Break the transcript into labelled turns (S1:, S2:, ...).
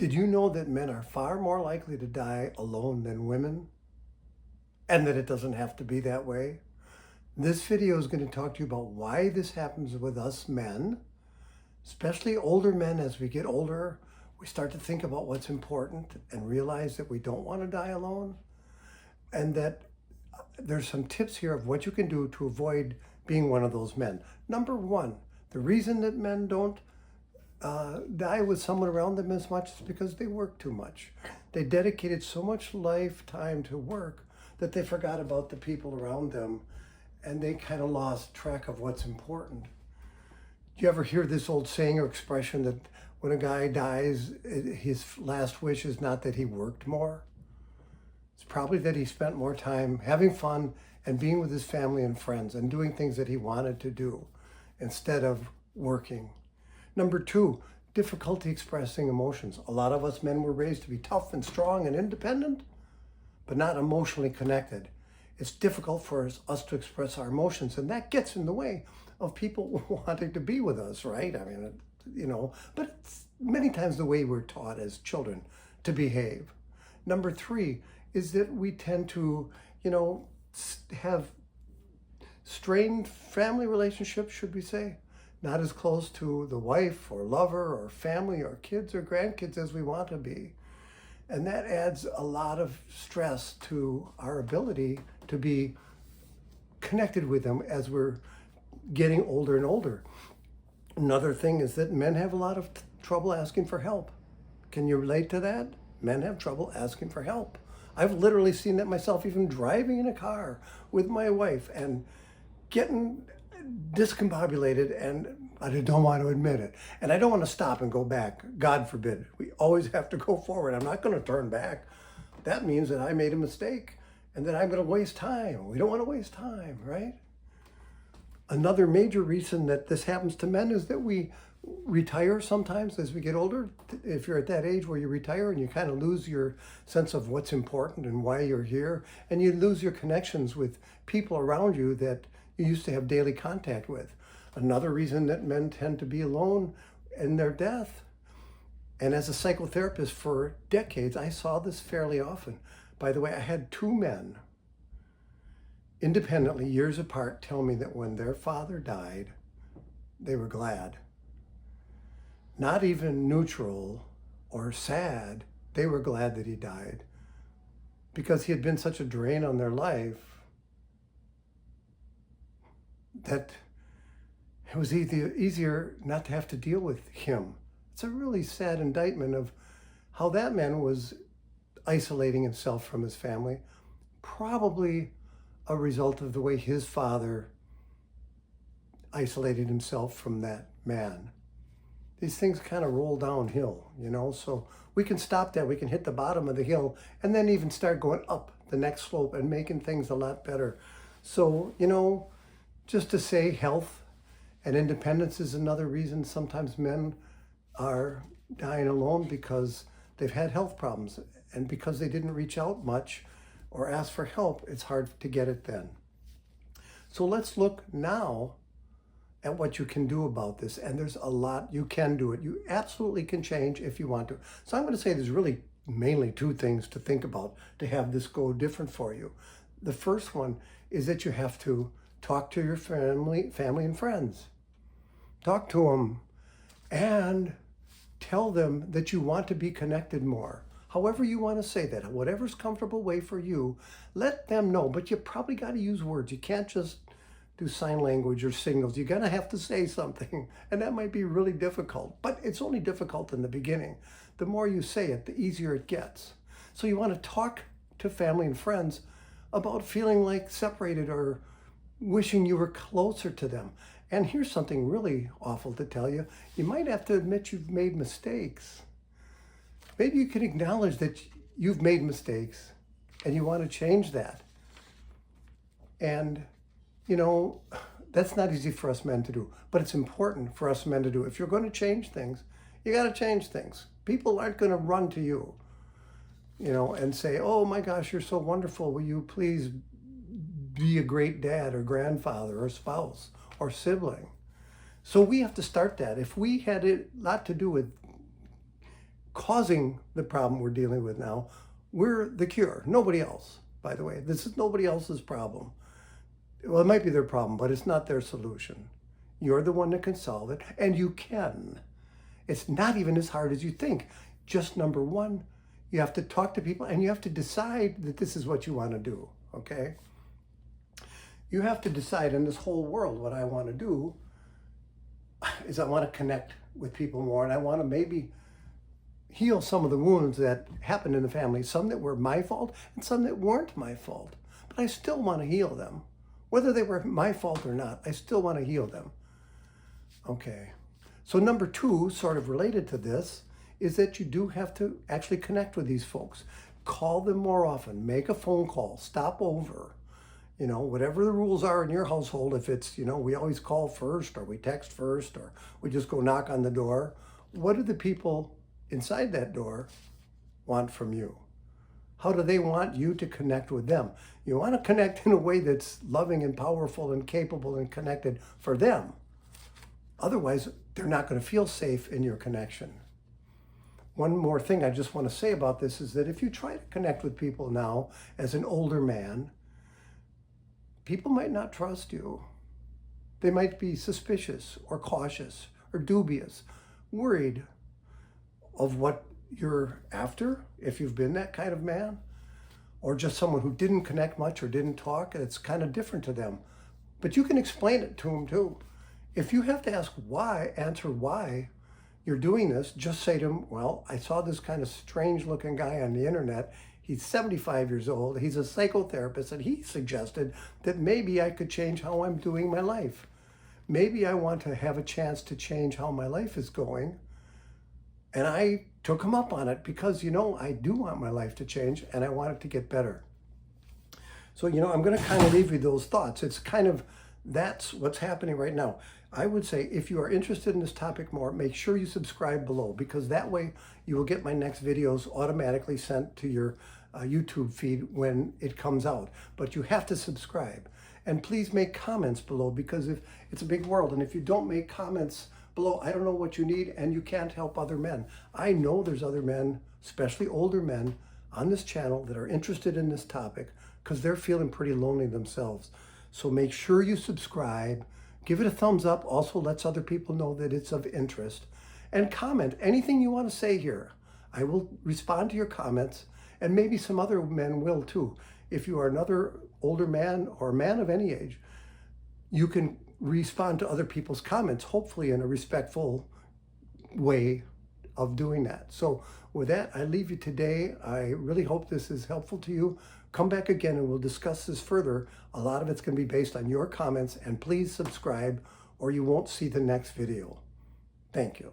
S1: Did you know that men are far more likely to die alone than women? And that it doesn't have to be that way? This video is going to talk to you about why this happens with us men, especially older men. As we get older, we start to think about what's important and realize that we don't want to die alone. And that there's some tips here of what you can do to avoid being one of those men. Number one, the reason that men don't die with someone around them as much is because they work too much. They dedicated so much lifetime to work that they forgot about the people around them, and they kind of lost track of what's important. Do you ever hear this old saying or expression that when a guy dies, his last wish is not that he worked more? It's probably that he spent more time having fun and being with his family and friends and doing things that he wanted to do instead of working. Number two, difficulty expressing emotions. A lot of us men were raised to be tough and strong and independent, but not emotionally connected. It's difficult for us to express our emotions, and that gets in the way of people wanting to be with us, right? I mean, but it's many times the way we're taught as children to behave. Number three is that we tend to, have strained family relationships, should we say? Not as close to the wife or lover or family or kids or grandkids as we want to be. And that adds a lot of stress to our ability to be connected with them as we're getting older and older. Another thing is that men have a lot of trouble asking for help. Can you relate to that? Men have trouble asking for help. I've literally seen that myself, even driving in a car with my wife and getting discombobulated, and I don't want to admit it. And I don't want to stop and go back. God forbid. We always have to go forward. I'm not going to turn back. That means that I made a mistake and that I'm going to waste time. We don't want to waste time, right? Another major reason that this happens to men is that we retire sometimes as we get older. If you're at that age where you retire and you kind of lose your sense of what's important and why you're here, and you lose your connections with people around you that you used to have daily contact with. Another reason that men tend to be alone in their death. And as a psychotherapist for decades, I saw this fairly often. By the way, I had two men independently, years apart, tell me that when their father died, they were glad. Not even neutral or sad, they were glad that he died because he had been such a drain on their life that it was easier not to have to deal with him. It's a really sad indictment of how that man was isolating himself from his family, probably a result of the way his father isolated himself from that man. These things kind of roll downhill, so we can stop that. We can hit the bottom of the hill and then even start going up the next slope and making things a lot better. So, just to say, health and independence is another reason sometimes men are dying alone, because they've had health problems, and because they didn't reach out much or ask for help, it's hard to get it then. So let's look now at what you can do about this. And there's a lot you can do it. You absolutely can change if you want to. So I'm going to say there's really mainly two things to think about to have this go different for you. The first one is that you have to talk to your family and friends. Talk to them and tell them that you want to be connected more. However you want to say that, whatever's comfortable way for you, let them know. But you probably got to use words. You can't just do sign language or signals. You're going to have to say something, and that might be really difficult. But it's only difficult in the beginning. The more you say it, the easier it gets. So you want to talk to family and friends about feeling like separated or wishing you were closer to them. And here's something really awful to tell you. You might have to admit you've made mistakes. Maybe you can acknowledge that you've made mistakes and you want to change that. And, that's not easy for us men to do, but it's important for us men to do. If you're going to change things, you got to change things. People aren't going to run to you, and say, oh my gosh, you're so wonderful. Will you please be a great dad or grandfather or spouse or sibling? So we have to start that. If we had a lot to do with causing the problem we're dealing with now. We're the cure. Nobody else, by the way. This is nobody else's problem. Well, it might be their problem, but it's not their solution. You're the one that can solve it, and you can. It's not even as hard as you think. Just number one, you have to talk to people, and you have to decide that this is what you want to do, okay? You have to decide in this whole world what I want to do is I want to connect with people more, and I want to maybe heal some of the wounds that happened in the family, some that were my fault and some that weren't my fault. But I still want to heal them. Whether they were my fault or not, I still want to heal them. Okay. So number two, sort of related to this, is that you do have to actually connect with these folks. Call them more often. Make a phone call. Stop over. You know, whatever the rules are in your household, if it's, you know, we always call first, or we text first, or we just go knock on the door. What do the people inside that door want from you? How do they want you to connect with them? You want to connect in a way that's loving and powerful and capable and connected for them. Otherwise, they're not going to feel safe in your connection. One more thing I just want to say about this is that if you try to connect with people now as an older man, people might not trust you. They might be suspicious or cautious or dubious, worried of what you're after, if you've been that kind of man, or just someone who didn't connect much or didn't talk. It's kind of different to them. But you can explain it to them too. If you have to ask why, answer why you're doing this, just say to them, well, I saw this kind of strange looking guy on the internet. He's 75 years old. He's a psychotherapist, and he suggested that maybe I could change how I'm doing my life. Maybe I want to have a chance to change how my life is going. And I took him up on it because, you know, I do want my life to change and I want it to get better. So, you know, I'm going to kind of leave you those thoughts. It's kind of, that's what's happening right now. I would say if you are interested in this topic more, make sure you subscribe below, because that way you will get my next videos automatically sent to your YouTube feed when it comes out. But you have to subscribe. And please make comments below, because if it's a big world, and if you don't make comments below, I don't know what you need, and you can't help other men. I know there's other men, especially older men, on this channel that are interested in this topic because they're feeling pretty lonely themselves. So make sure you subscribe, give it a thumbs up, also lets other people know that it's of interest, and comment anything you want to say here. I will respond to your comments, and maybe some other men will too. If you are another older man or a man of any age, you can respond to other people's comments, hopefully in a respectful way of doing that. So with that, I leave you today. I really hope this is helpful to you. Come back again and we'll discuss this further. A lot of it's going to be based on your comments, and please subscribe or you won't see the next video. Thank you.